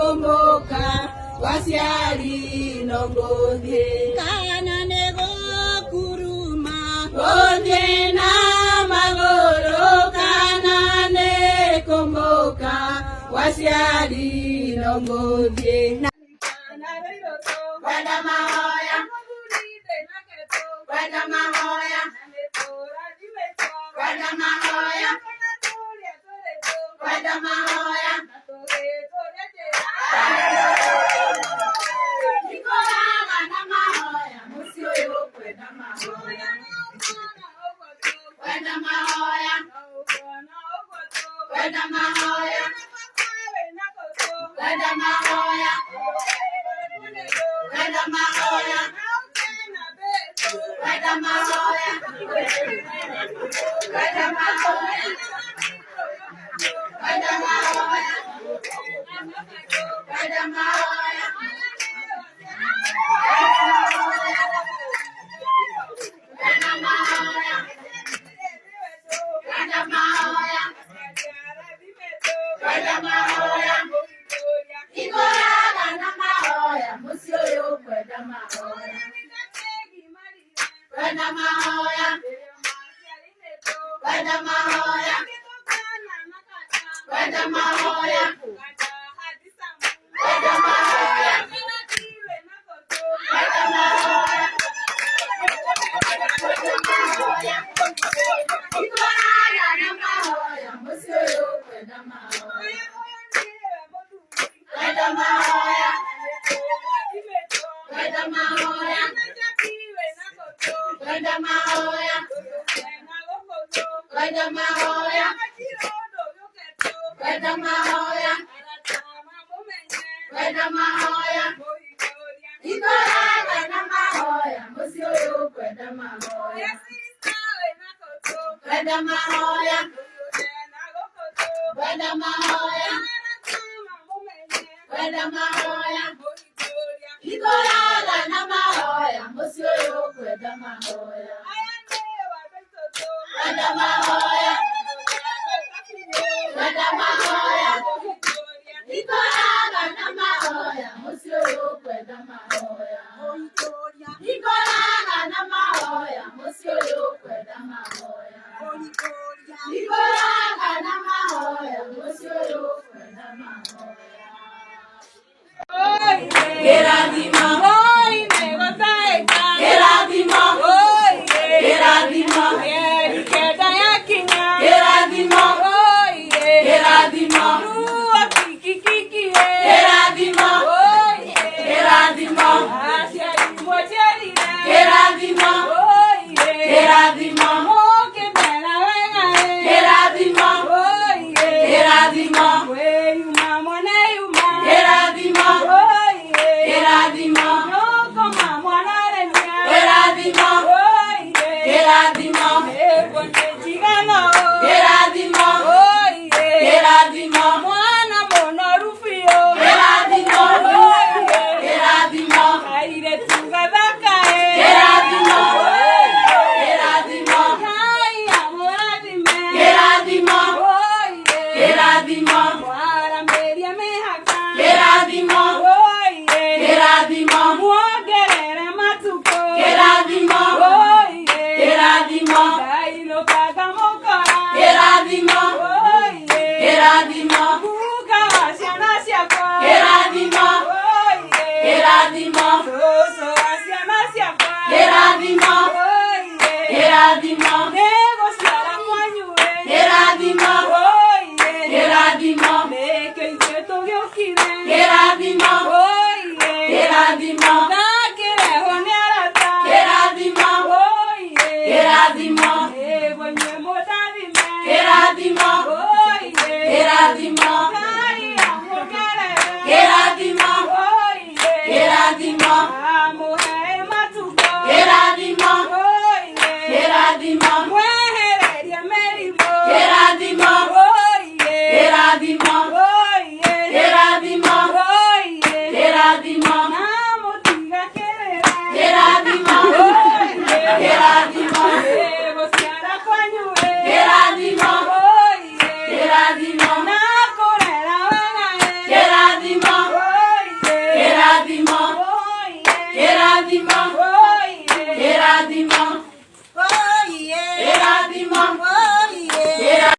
komboka wasiari nongodhe kana nego kuruma godhe na magoro kana ne komboka wasiari nongodhe Kwenda mahoya Kwenda mahoya Kwenda mahoya Kwenda mahoya Nikolanga na mahoya Musioyo kwenda mahoya Kwenda mahoya Kwenda mahoya Kwenda mahoya Kwenda mahoya Kwenda mahoya Kwenda mahoya Kwenda mahoya Kwenda mahoya Kwenda mahoya Kwenda mahoya Kwenda mahoya Nikolanga na mahoya Musioyo kwenda mahoya Kwenda mahoya Kwenda mahoya Kwenda mahoya Kwenda mahoya Kwenda mahoya Nikolanga na mahoya Musioyo kwenda mahoya Kwenda mahoya Kwenda mahoya Kwenda mahoya Kwenda mahoya Kwenda mahoya Kwenda mahoya Nikolanga na mahoya Musioyo kwenda mahoya Kwenda mahoya Kwenda mahoya Kwenda mahoya Nikolanga na mahoya Musioyo kwenda mahoya Kwenda mahoya Kwenda mahoya Nikolanga na mahoya Musioyo kwenda mahoya Nikolanga na mahoya Musioyo kwenda mahoya Nikolanga na mahoya Musioyo kwenda mahoya Geradima Geradima Geradima Geradima Eradima, Oh yeah. Eradima, Oh yeah. Eradima,